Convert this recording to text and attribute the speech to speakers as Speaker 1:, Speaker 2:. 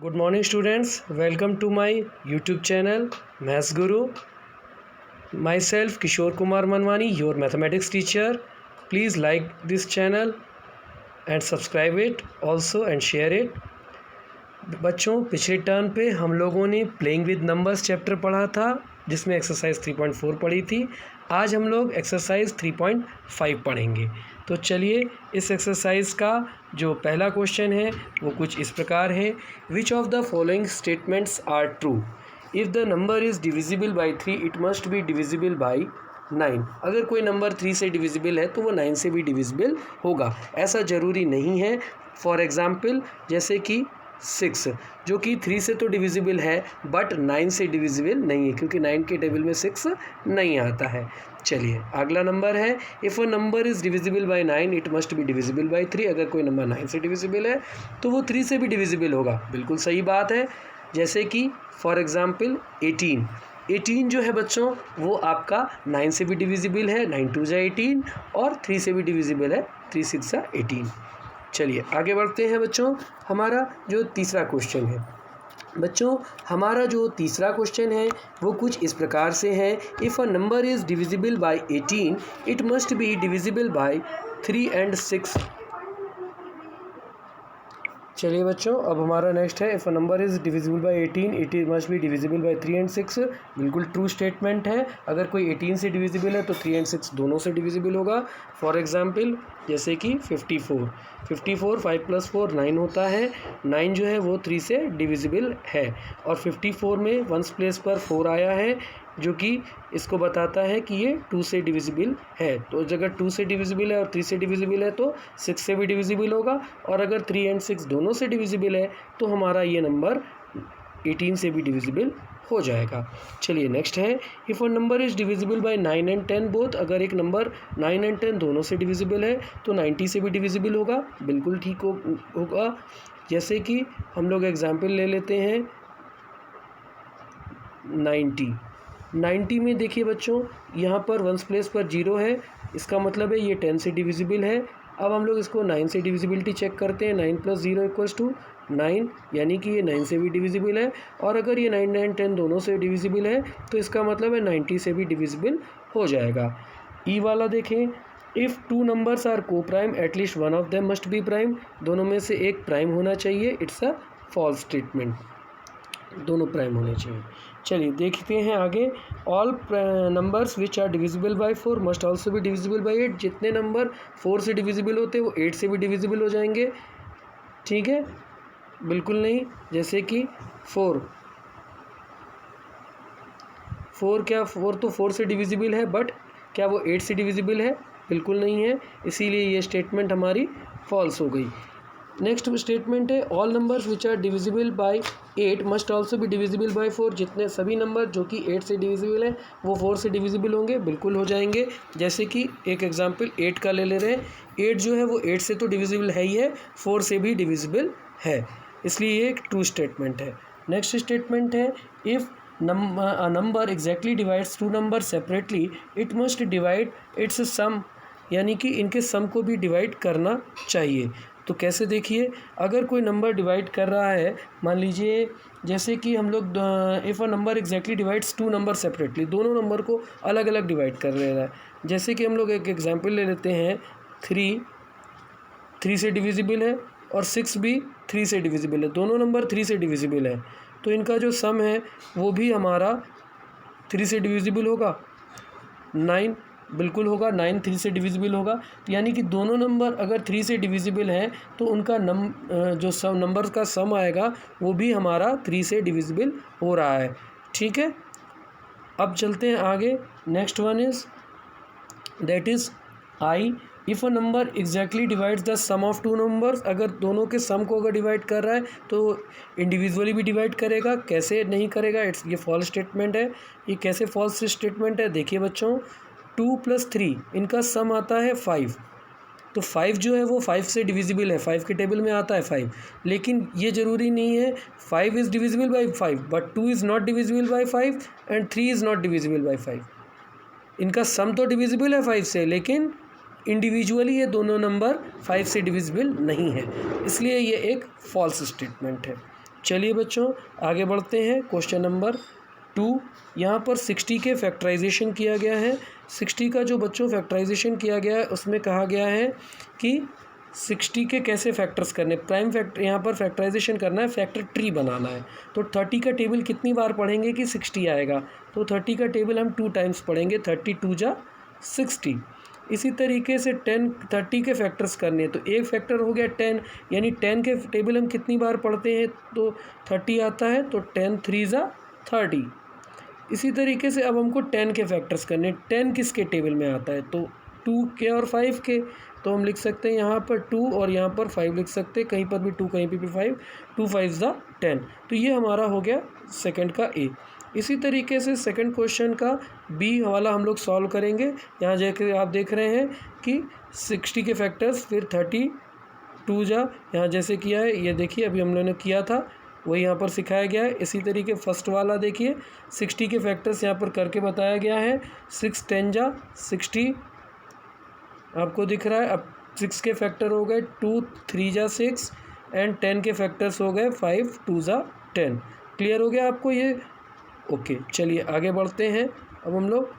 Speaker 1: Good morning students, welcome to my YouTube channel Maths Guru. Myself Kishore Kumar Manwani, your mathematics teacher. Please like this channel and subscribe it also and share it. बच्चों, पिछले term पे हम लोगों ने playing with numbers chapter पढ़ा था जिसमें exercise 3.4 पढ़ी थी। आज हम लोग एक्सरसाइज 3.5 पढ़ेंगे। तो चलिए इस एक्सरसाइज का जो पहला क्वेश्चन है वो कुछ इस प्रकार है। Which of the following statements are true? If the number is divisible by 3 it must be divisible by 9। अगर कोई नंबर 3 से डिविजिबल है तो वो 9 से भी डिविजिबल होगा, ऐसा ज़रूरी नहीं है। फॉर एग्ज़ाम्पल जैसे कि 6 जो कि 3 से तो डिविजिबल है बट 9 से डिविजिबल नहीं है क्योंकि 9 के टेबल में 6 नहीं आता है। चलिए अगला नंबर है, if a number is divisible by 9 it must be divisible bye 3। अगर कोई नंबर 9 से डिविजिबल है तो वो 3 से भी डिविजिबल होगा, बिल्कुल सही बात है। जैसे कि फॉर एग्ज़ाम्पल 18 जो है बच्चों वो आपका 9 से भी डिविजिबल है, 9 2 जा 18, और 3 से भी डिविजिबल है, 3 6 जा 18। चलिए आगे बढ़ते हैं बच्चों। हमारा जो तीसरा क्वेश्चन है बच्चों, हमारा जो तीसरा क्वेश्चन है वो कुछ इस प्रकार से है। If a number is divisible by 18 it must be divisible bye 3 and 6। चलिए बच्चों, अब हमारा नेक्स्ट है, if a number is divisible by 18 it must be divisible bye 3 and 6। बिल्कुल ट्रू स्टेटमेंट है। अगर कोई 18 से डिविजिबल है तो 3 and 6 दोनों से डिविजिबल होगा। फॉर एग्ज़ाम्पल जैसे कि 54 5 + 4 9 होता है। 9 जो है वो 3 से डिविजिबल है और 54 में वंस प्लेस पर 4 आया है जो कि इसको बताता है कि ये 2 से डिविजिबल है। तो अगर 2 से डिविजिबल है और 3 से डिविजिबल है तो 6 से भी डिविजिबल होगा, और अगर 3 and 6 दोनों से डिविजिबल है तो हमारा ये नंबर 18 से भी डिविजिबल हो जाएगा। चलिए नेक्स्ट है, if a number is divisible by 9 and 10 both. अगर एक नंबर 9 and 10 दोनों से डिविजिबल है तो 90 से भी डिविजिबल होगा, बिल्कुल ठीक होगा। जैसे कि हम लोग एग्जाम्पल ले लेते हैं 90 में देखिए बच्चों, यहाँ पर वंस प्लेस पर 0 है, इसका मतलब है ये 10 से डिविजिबल है। अब हम लोग इसको 9 से डिविजिबिलिटी चेक करते हैं। 9 + 0 = 9, यानी कि ये 9 से भी डिविजिबल है, और अगर ये 9 and 10 दोनों से डिविजिबल है तो इसका मतलब है 90 से भी डिविजिबल हो जाएगा। ई वाला देखें, if 2 numbers are coprime at least one of them must be prime. दोनों में से एक प्राइम होना चाहिए, इट्स अ फॉल्स स्टेटमेंट, दोनों प्राइम होने चाहिए। चलिए देखते हैं आगे, all numbers which are divisible by 4 must also be divisible by 8। जितने नंबर 4 से डिविजिबल होते हैं वो 8 से भी डिविजिबल हो जाएंगे, ठीक है? बिल्कुल नहीं। जैसे कि 4 तो 4 से डिविजिबल है, बट क्या वो 8 से डिविजिबल है? बिल्कुल नहीं है, इसीलिए ये स्टेटमेंट हमारी फॉल्स हो गई। नेक्स्ट स्टेटमेंट है, all numbers which are divisible by 8 must also be divisible by 4। जितने सभी नंबर जो कि 8 से डिविजिबल है वो 4 से डिविजिबल होंगे, बिल्कुल हो जाएंगे। जैसे कि एक एग्जांपल 8 का ले रहे हैं। 8 जो है वो 8 से तो डिविजिबल है ही है, 4 से भी डिविजिबल है, इसलिए ये एक ट्रू स्टेटमेंट है। नेक्स्ट स्टेटमेंट है, if a number exactly divides two numbers separately it must divide its sum। यानी कि इनके सम को भी डिवाइड करना चाहिए। तो कैसे देखिए, अगर कोई नंबर डिवाइड कर रहा है, मान लीजिए जैसे कि हम लोग if a number exactly divides 2 number separately, दोनों नंबर को अलग अलग डिवाइड कर रहा है। जैसे कि हम लोग एक एग्जांपल ले लेते हैं, 3 से डिविजिबल है और 6 भी 3 से डिविजिबल है, दोनों नंबर 3 से डिविजिबल है, तो इनका जो सम है वो भी हमारा 3 से डिविजिबल होगा। 9 बिल्कुल होगा, 9 3 से डिविजिबल होगा। तो यानी कि दोनों नंबर अगर 3 से डिविजिबल हैं तो उनका जो सम नंबर का सम आएगा वो भी हमारा 3 से डिविजिबल हो रहा है, ठीक है? अब चलते हैं आगे। Next one is that is I, if a number exactly divides the sum of two numbers. अगर दोनों के सम को अगर डिवाइड कर रहा है तो इंडिविजुअली भी डिवाइड करेगा, कैसे नहीं करेगा? ये फॉल्स स्टेटमेंट है। ये कैसे फॉल्स स्टेटमेंट है देखिए बच्चों, 2 + 3 इनका सम आता है 5, तो 5 जो है वो 5 से डिविजिबल है, 5 के टेबल में आता है 5, लेकिन ये ज़रूरी नहीं है 5 is divisible by 5, but 2 is not divisible by 5 and 3 is not divisible by 5। इनका सम तो डिविजिबल है 5 से, लेकिन इंडिविजुअली ये दोनों नंबर 5 से डिविजिबल नहीं है, इसलिए ये एक फॉल्स स्टेटमेंट है। चलिए बच्चों आगे बढ़ते हैं। क्वेश्चन नंबर 2, यहाँ पर 60 के फैक्टराइजेशन किया गया है। 60 का जो बच्चों फैक्टराइजेशन किया गया है उसमें कहा गया है कि 60 के कैसे फैक्टर्स करने, प्राइम फैक्टर यहाँ पर फैक्टराइजेशन करना है, फैक्टर ट्री बनाना है। तो 30 का टेबल कितनी बार पढ़ेंगे कि 60 आएगा, तो 30 का टेबल हम 2 टाइम्स पढ़ेंगे, 32 जा 60। इसी तरीके से 30 के फैक्टर्स करने हैं, तो एक फैक्टर हो गया 10, यानी 10 के टेबल हम कितनी बार पढ़ते हैं, तो 30 आता है, तो 10 3 जा 30। इसी तरीके से अब हमको 10 के फैक्टर्स करने, 10 किसके टेबल में आता है, तो 2 के और 5 के, तो हम लिख सकते हैं यहाँ पर 2 और यहाँ पर 5 लिख सकते हैं, कहीं पर भी 2 कहीं पर भी 5, 2 5 जा 10। तो ये हमारा हो गया सेकंड का ए। इसी तरीके से सेकंड क्वेश्चन का बी वाला हम लोग सॉल्व करेंगे। यहाँ जाकर आप देख रहे हैं कि 60 के फैक्टर्स, फिर 32 जा, यहाँ जैसे किया है ये देखिए अभी हम लोगों ने किया था वही यहाँ पर सिखाया गया है। इसी तरीके फर्स्ट वाला देखिए 60 के फैक्टर्स यहाँ पर करके बताया गया है। 6 10 जा 60 आपको दिख रहा है। अब 6 के फैक्टर हो गए 2 3 जा 6 एंड 10 के फैक्टर्स हो गए 5 2 जा 10। क्लियर हो गया आपको ये? ओके, चलिए आगे बढ़ते हैं। अब हम लोग